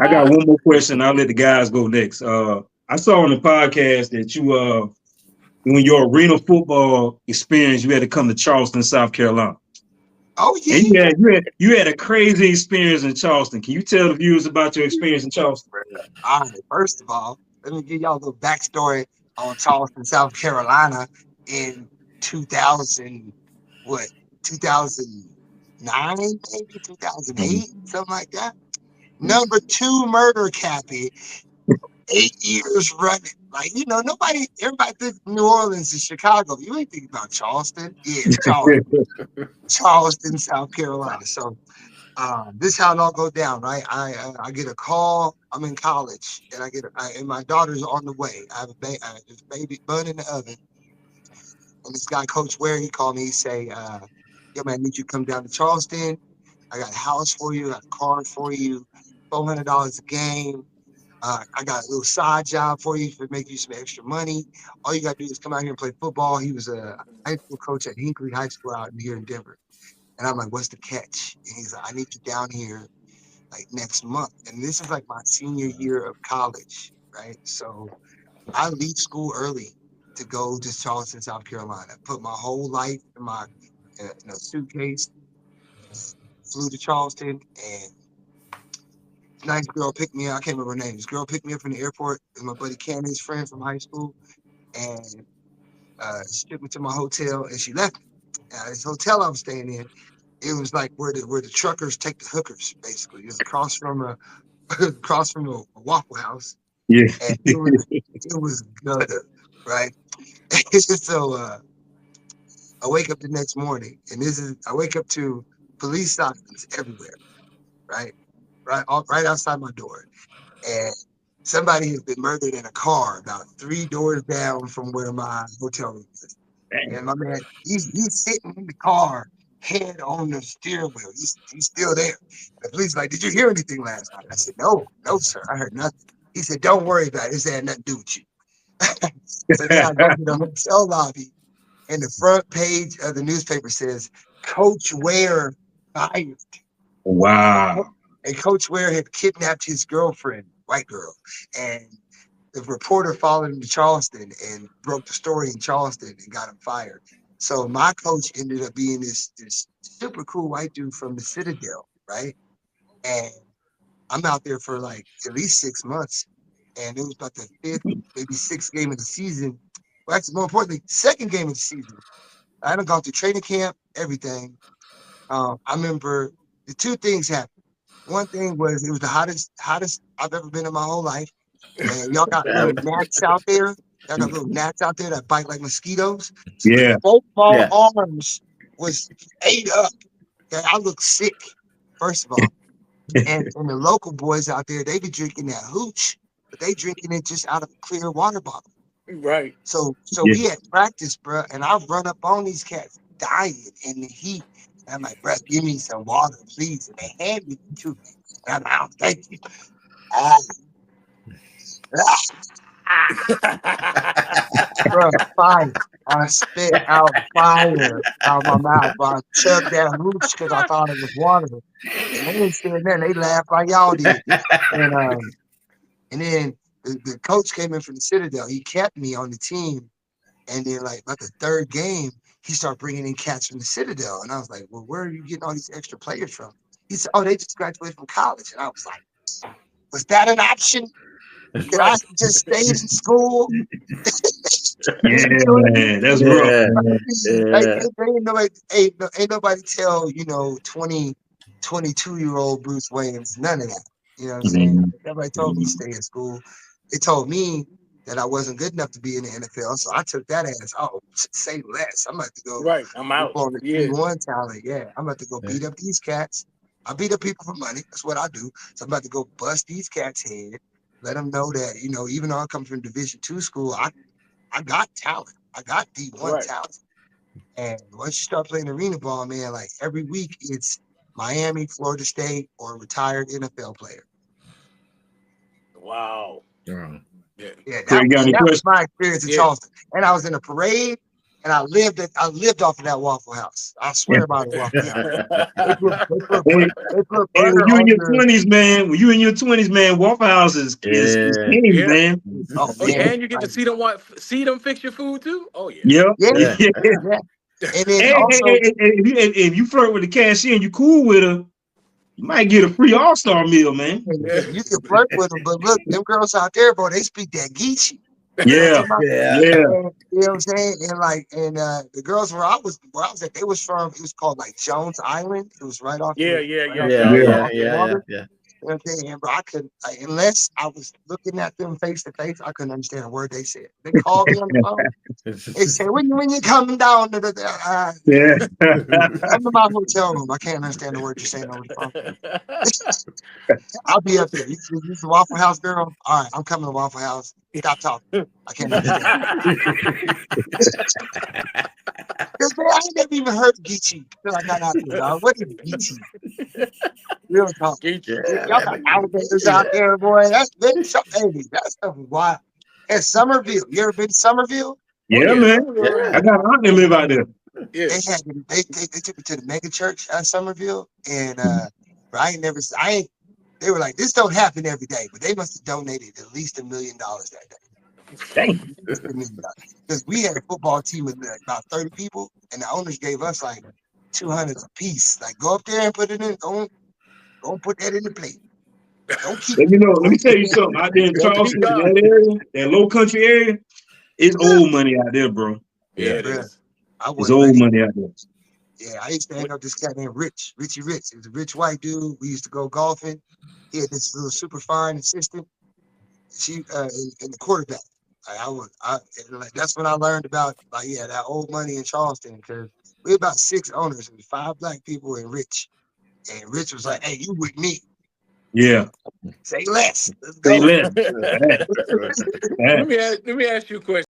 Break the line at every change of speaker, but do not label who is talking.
I got one more question. I'll let the guys go next. I saw on the podcast that you when your arena football experience, you had to come to Charleston, South Carolina.
Oh yeah.
And you had a crazy experience in Charleston. Can you tell the viewers about your experience in Charleston?
All right. First of all, let me give y'all a little backstory on Charleston, South Carolina in 2000, what, 2009, maybe 2008, something like that. Number two murder cappy, 8 years running. Like, everybody thinks New Orleans is Chicago. You ain't thinking about Charleston. Yeah, Charleston, South Carolina. So this how it all go down, right? I get a call. I'm in college, and and my daughter's on the way. I have a baby bun in the oven, and this guy, Coach Ware, he called me. He say, "Yo, man, I need you to come down to Charleston. I got a house for you. I got a car for you. $400 a game. I got a little side job for you to make you some extra money. All you got to do is come out here and play football." He was a high school coach at Hinkley High School out here in Denver. And I'm like, "What's the catch?" And he's like, "I need you down here like next month." And this is like my senior year of college, right? So I leave school early to go to Charleston, South Carolina. Put my whole life in my suitcase, flew to Charleston, and nice girl picked me up. I can't remember her name. This girl picked me up from the airport. It was my buddy Candy's friend from high school. And she took me to my hotel, and she left me. This hotel I was staying in, it was like where the truckers take the hookers, basically. It was across from a Waffle House,
Yeah.
and it was good, right? So I wake up the next morning, and I wake up to police sirens everywhere, right, right outside my door, and somebody has been murdered in a car about 3 doors down from where my hotel room is. And my man, he's sitting in the car, head on the steering wheel. He's still there. The police like, "Did you hear anything last night?" I said, "No, sir, I heard nothing." He said, "Don't worry about it. This had nothing to do with you." So then I go to the hotel lobby, and the front page of the newspaper says, "Coach Ware fired."
Wow.
And Coach Ware had kidnapped his girlfriend, white girl, and the reporter followed him to Charleston and broke the story in Charleston and got him fired. So my coach ended up being this super cool white dude from the Citadel, right? And I'm out there for like at least 6 months, and it was about the fifth, maybe sixth game of the season. Well, actually, more importantly, second game of the season. I haven't gone through training camp, everything. I remember the two things happened. One thing was it was the hottest I've ever been in my whole life. And y'all got little gnats out there. Y'all got little gnats out there that bite like mosquitoes. So
Yeah.
both my
Yeah.
arms was ate up. Okay, I look sick, first of all. And the local boys out there, they be drinking that hooch, but they drinking it just out of a clear water bottle.
Right.
So
Yeah.
we had practice, bro, and I run up on these cats dying in the heat. And I'm like, "Bro, give me some water, please." And they hand me to me. And I'm like, "Oh, thank you." Ah, bro, fire. I spit out fire out my mouth. But I chugged that hooch because I thought it was water. And they didn't say that. They laughed like y'all did. And then the coach came in from the Citadel. He kept me on the team. And then, like, about the third game, he started bringing in cats from the Citadel. And I was like, "Well, where are you getting all these extra players from?" He said, "Oh, they just graduated from college." And I was like, "Was that an option? Could I have just stayed in school?"
Yeah,
You know what I mean?
man. That's rough,
Yeah.
man.
Like,
Yeah.
ain't nobody tell, 22-year-old Bruce Wayans none of that. You know what I'm saying?
Mhm.
Everybody told me to stay in school. They told me that I wasn't good enough to be in the NFL. So I took that as, "Oh, say less. I'm about to go
Right. I'm
look
out.
on the
Yeah.
D1 talent. Yeah, I'm about to go beat up these cats. I beat up people for money. That's what I do. So I'm about to go bust these cats' head. Let them know that, even though I come from Division II school, I got talent. I got D1
Right.
talent. And once you start playing arena ball, man, like every week it's Miami, Florida State, or a retired NFL player.
Wow.
Yeah.
Yeah.
Yeah,
Craig, got any
that was
questions?
my experience in
Yeah.
Charleston. And I was in a parade. and I lived off of that Waffle House. I swear by the Waffle House. They put
Hey, when
butter
you in
on
your
the.
20s, man, Waffle House is king,
Yeah.
man.
Oh
Oh,
man,
and you get to see them fix your food too. Oh yeah.
Yep.
yeah,
Yeah.
yeah. And then also,
If you flirt with the cashier and you cool with her, you might get a free All-Star meal, man.
you can flirt with them, but look, them girls out there, bro, they speak that Geechee. You know what
Yeah,
I'm talking
Yeah.
yeah,
about? And, you know what I'm saying? And the girls where I was at, they was from. It was called like Jones Island. It was right off
Yeah.
the
Yeah.
water. You know what I'm saying? Bro, I couldn't, unless I was looking at them face to face, I couldn't understand a word they said. They called me on the phone. They said, when you come down to
yeah.
come to my hotel room. I can't understand the word you're saying over the phone. I'll be up there. You the Waffle House girl? All right, I'm coming to Waffle House. Stop talking. I can't understand. Because I ain't never even heard of Geechee until I got out there, dog. What is Geechee? Real talk. Y'all got alligators out there, boy. That's been something. Hey, that stuff is wild. And Somerville. You ever been to Somerville?
Yeah, man.
Yeah.
I got an aunt that live out there.
Yeah.
They took me to the mega church at Somerville, and they were like, this don't happen every day, but they must have donated at least $1 million that day.
Dang.
Because we had a football team of like about 30 people, and the owners gave us like 200 a piece. Like, go up there and put it in. Don't put that in the plate. Don't keep it.
Let me tell you something. Out there in Charleston, that area, that low country area, it's old money out there, bro.
Yeah, it is.
It's old money out there.
Yeah, I used to hang out with this guy named Richie Rich. He was a rich white dude. We used to go golfing. He had this little super fine assistant. She in the quarterback. That's when I learned about that old money in Charleston, because we had about 6 owners. It was 5 black people and Rich. And Rich was like, "Hey, you with me?
Yeah.
Say less. Let's go."
Say less.
Let me ask you a question.